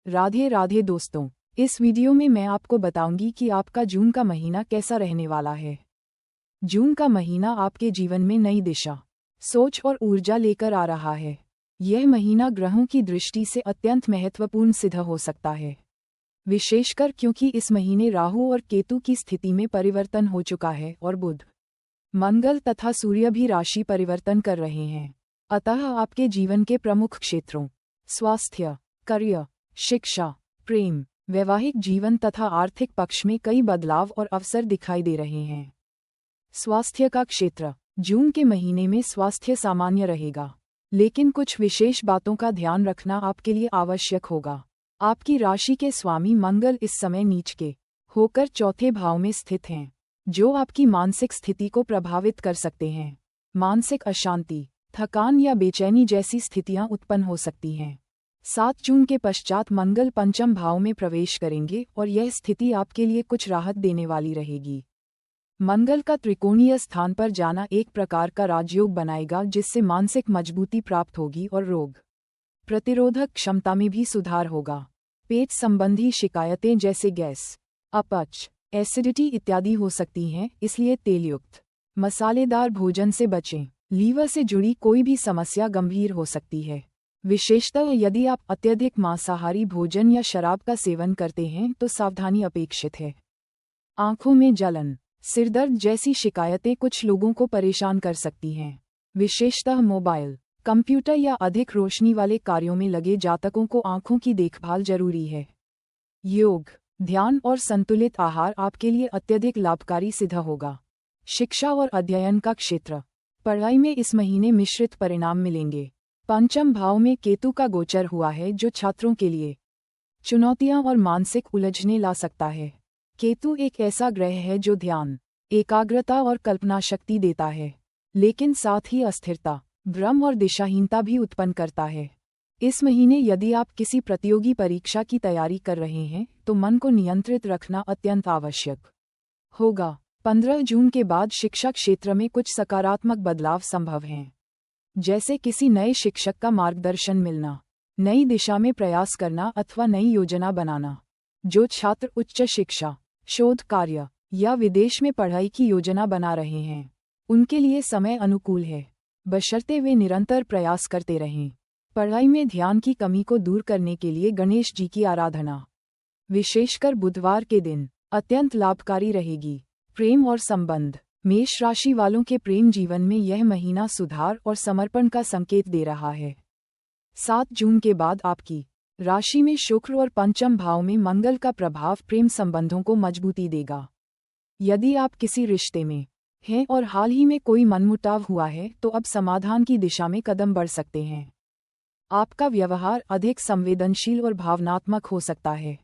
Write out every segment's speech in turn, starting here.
राधे राधे दोस्तों, इस वीडियो में मैं आपको बताऊंगी कि आपका जून का महीना कैसा रहने वाला है। जून का महीना आपके जीवन में नई दिशा, सोच और ऊर्जा लेकर आ रहा है। यह महीना ग्रहों की दृष्टि से अत्यंत महत्वपूर्ण सिद्ध हो सकता है, विशेषकर क्योंकि इस महीने राहु और केतु की स्थिति में परिवर्तन हो चुका है और बुध, मंगल तथा सूर्य भी राशि परिवर्तन कर रहे हैं। अतः आपके जीवन के प्रमुख क्षेत्रों स्वास्थ्य, करियर, शिक्षा, प्रेम, वैवाहिक जीवन तथा आर्थिक पक्ष में कई बदलाव और अवसर दिखाई दे रहे हैं। स्वास्थ्य का क्षेत्र, जून के महीने में स्वास्थ्य सामान्य रहेगा, लेकिन कुछ विशेष बातों का ध्यान रखना आपके लिए आवश्यक होगा। आपकी राशि के स्वामी मंगल इस समय नीच के होकर चौथे भाव में स्थित हैं, जो आपकी मानसिक स्थिति को प्रभावित कर सकते हैं। मानसिक अशांति, थकान या बेचैनी जैसी स्थितियां उत्पन्न हो सकती हैं। 7 जून के पश्चात मंगल पंचम भाव में प्रवेश करेंगे और यह स्थिति आपके लिए कुछ राहत देने वाली रहेगी। मंगल का त्रिकोणीय स्थान पर जाना एक प्रकार का राजयोग बनाएगा, जिससे मानसिक मजबूती प्राप्त होगी और रोग प्रतिरोधक क्षमता में भी सुधार होगा। पेट संबंधी शिकायतें जैसे गैस, अपच, एसिडिटी इत्यादि हो सकती हैं, इसलिए तेलयुक्त, मसालेदार भोजन से बचें। लीवर से जुड़ी कोई भी समस्या गंभीर हो सकती है, विशेषतः यदि आप अत्यधिक मांसाहारी भोजन या शराब का सेवन करते हैं तो सावधानी अपेक्षित है। आंखों में जलन, सिरदर्द जैसी शिकायतें कुछ लोगों को परेशान कर सकती हैं, विशेषतः मोबाइल, कंप्यूटर या अधिक रोशनी वाले कार्यों में लगे जातकों को आंखों की देखभाल जरूरी है। योग, ध्यान और संतुलित आहार आपके लिए अत्यधिक लाभकारी सिद्ध होगा। शिक्षा और अध्ययन का क्षेत्र, पढ़ाई में इस महीने मिश्रित परिणाम मिलेंगे। पंचम भाव में केतु का गोचर हुआ है, जो छात्रों के लिए चुनौतियां और मानसिक उलझने ला सकता है। केतु एक ऐसा ग्रह है जो ध्यान, एकाग्रता और कल्पना शक्ति देता है, लेकिन साथ ही अस्थिरता, भ्रम और दिशाहीनता भी उत्पन्न करता है। इस महीने यदि आप किसी प्रतियोगी परीक्षा की तैयारी कर रहे हैं तो मन को नियंत्रित रखना अत्यंत आवश्यक होगा। 15 जून के बाद शिक्षा क्षेत्र में कुछ सकारात्मक बदलाव संभव हैं, जैसे किसी नए शिक्षक का मार्गदर्शन मिलना, नई दिशा में प्रयास करना अथवा नई योजना बनाना। जो छात्र उच्च शिक्षा, शोध कार्य या विदेश में पढ़ाई की योजना बना रहे हैं, उनके लिए समय अनुकूल है, बशर्ते वे निरंतर प्रयास करते रहें। पढ़ाई में ध्यान की कमी को दूर करने के लिए गणेश जी की आराधना, विशेषकर बुधवार के दिन, अत्यंत लाभकारी रहेगी। प्रेम और संबंध, मेष राशि वालों के प्रेम जीवन में यह महीना सुधार और समर्पण का संकेत दे रहा है। 7 जून के बाद आपकी राशि में शुक्र और पंचम भाव में मंगल का प्रभाव प्रेम संबंधों को मजबूती देगा। यदि आप किसी रिश्ते में हैं और हाल ही में कोई मनमुटाव हुआ है तो अब समाधान की दिशा में कदम बढ़ सकते हैं। आपका व्यवहार अधिक संवेदनशील और भावनात्मक हो सकता है।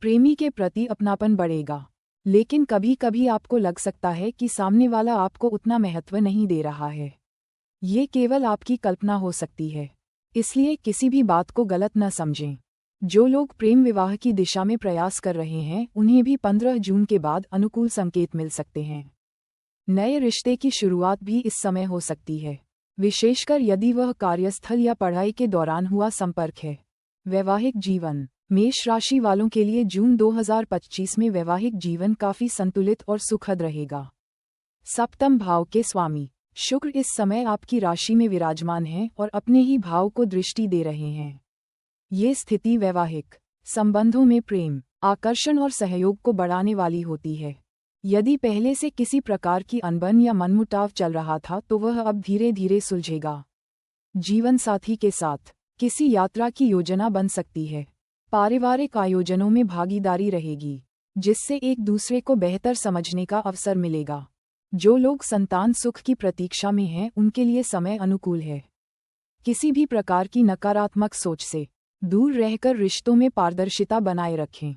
प्रेमी के प्रति अपनापन बढ़ेगा, लेकिन कभी कभी आपको लग सकता है कि सामने वाला आपको उतना महत्व नहीं दे रहा है। ये केवल आपकी कल्पना हो सकती है, इसलिए किसी भी बात को गलत न समझें। जो लोग प्रेम विवाह की दिशा में प्रयास कर रहे हैं उन्हें भी 15 जून के बाद अनुकूल संकेत मिल सकते हैं। नए रिश्ते की शुरुआत भी इस समय हो सकती है, विशेषकर यदि वह कार्यस्थल या पढ़ाई के दौरान हुआ संपर्क है। वैवाहिक जीवन, मेष राशि वालों के लिए जून 2025 में वैवाहिक जीवन काफी संतुलित और सुखद रहेगा। सप्तम भाव के स्वामी शुक्र इस समय आपकी राशि में विराजमान हैं और अपने ही भाव को दृष्टि दे रहे हैं। ये स्थिति वैवाहिक संबंधों में प्रेम, आकर्षण और सहयोग को बढ़ाने वाली होती है। यदि पहले से किसी प्रकार की अनबन या मनमुटाव चल रहा था तो वह अब धीरे धीरे सुलझेगा। जीवन साथी के साथ किसी यात्रा की योजना बन सकती है। पारिवारिक आयोजनों में भागीदारी रहेगी, जिससे एक दूसरे को बेहतर समझने का अवसर मिलेगा। जो लोग संतान सुख की प्रतीक्षा में हैं उनके लिए समय अनुकूल है। किसी भी प्रकार की नकारात्मक सोच से दूर रहकर रिश्तों में पारदर्शिता बनाए रखें।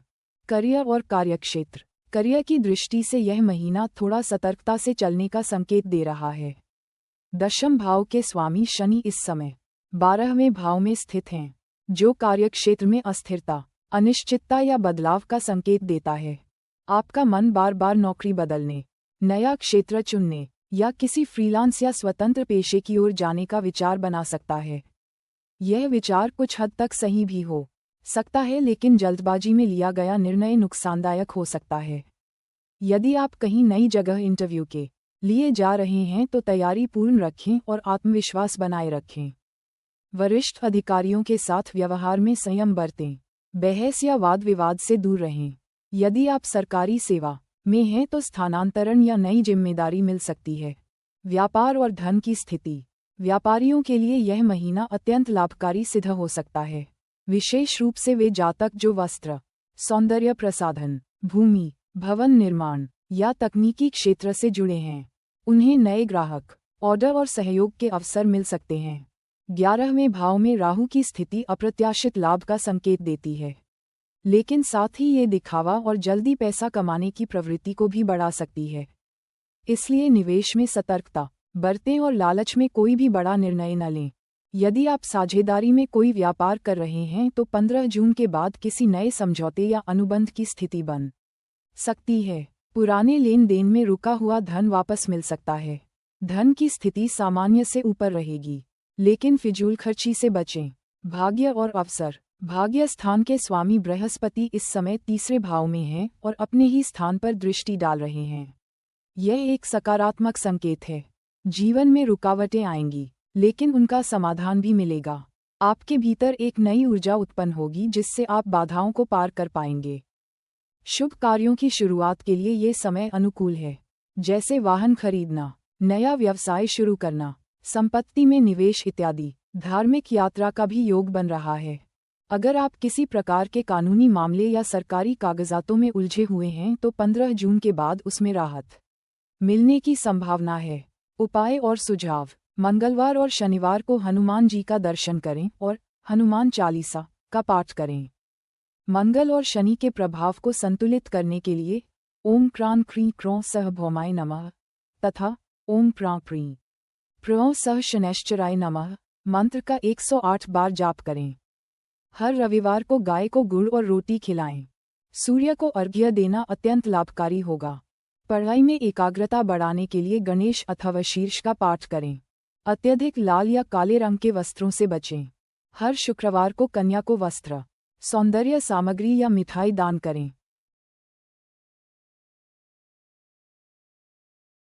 करियर और कार्यक्षेत्र, करियर की दृष्टि से यह महीना थोड़ा सतर्कता से चलने का संकेत दे रहा है। दशम भाव के स्वामी शनि इस समय 12वें भाव में स्थित हैं, जो कार्यक्षेत्र में अस्थिरता, अनिश्चितता या बदलाव का संकेत देता है। आपका मन बार बार नौकरी बदलने, नया क्षेत्र चुनने या किसी फ्रीलांस या स्वतंत्र पेशे की ओर जाने का विचार बना सकता है। यह विचार कुछ हद तक सही भी हो, सकता है, लेकिन जल्दबाजी में लिया गया निर्णय नुकसानदायक हो सकता है। यदि आप कहीं नई जगह इंटरव्यू के लिए जा रहे हैं तो तैयारी पूर्ण रखें और आत्मविश्वास बनाए रखें। वरिष्ठ अधिकारियों के साथ व्यवहार में संयम बरतें। बहस या वाद विवाद से दूर रहें। यदि आप सरकारी सेवा में हैं तो स्थानांतरण या नई जिम्मेदारी मिल सकती है। व्यापार और धन की स्थिति। व्यापारियों के लिए यह महीना अत्यंत लाभकारी सिद्ध हो सकता है, विशेष रूप से वे जातक जो वस्त्र, सौंदर्य प्रसाधन, भूमि, भवन निर्माण या तकनीकी क्षेत्र से जुड़े हैं। उन्हें नए ग्राहक, ऑर्डर और सहयोग के अवसर मिल सकते हैं। 11वें भाव में राहु की स्थिति अप्रत्याशित लाभ का संकेत देती है, लेकिन साथ ही ये दिखावा और जल्दी पैसा कमाने की प्रवृत्ति को भी बढ़ा सकती है। इसलिए निवेश में सतर्कता बरतें और लालच में कोई भी बड़ा निर्णय न लें। यदि आप साझेदारी में कोई व्यापार कर रहे हैं तो 15 जून के बाद किसी नए समझौते या अनुबंध की स्थिति बन सकती है। पुराने लेन देन में रुका हुआ धन वापस मिल सकता है। धन की स्थिति सामान्य से ऊपर रहेगी, लेकिन फिजूल खर्ची से बचें। भाग्य और अवसर। भाग्य स्थान के स्वामी बृहस्पति इस समय तीसरे भाव में हैं और अपने ही स्थान पर दृष्टि डाल रहे हैं। यह एक सकारात्मक संकेत है। जीवन में रुकावटें आएंगी, लेकिन उनका समाधान भी मिलेगा। आपके भीतर एक नई ऊर्जा उत्पन्न होगी जिससे आप बाधाओं को पार कर पाएंगे। शुभ कार्यों की शुरुआत के लिए ये समय अनुकूल है, जैसे वाहन खरीदना, नया व्यवसाय शुरू करना, संपत्ति में निवेश इत्यादि। धार्मिक यात्रा का भी योग बन रहा है। अगर आप किसी प्रकार के कानूनी मामले या सरकारी कागजातों में उलझे हुए हैं तो 15 जून के बाद उसमें राहत मिलने की संभावना है। उपाय और सुझाव। मंगलवार और शनिवार को हनुमान जी का दर्शन करें और हनुमान चालीसा का पाठ करें। मंगल और शनि के प्रभाव को संतुलित करने के लिए ओम क्रां क्रीं क्रों सह भौमाय नमः तथा ओम प्रां प्रीं प्रों सह शनैश्चराय नमः मंत्र का 108 बार जाप करें। हर रविवार को गाय को गुड़ और रोटी खिलाएं। सूर्य को अर्घ्य देना अत्यंत लाभकारी होगा। पढ़ाई में एकाग्रता बढ़ाने के लिए गणेश अथवा शीर्ष का पाठ करें। अत्यधिक लाल या काले रंग के वस्त्रों से बचें। हर शुक्रवार को कन्या को वस्त्र, सौंदर्य सामग्री या मिठाई दान करें।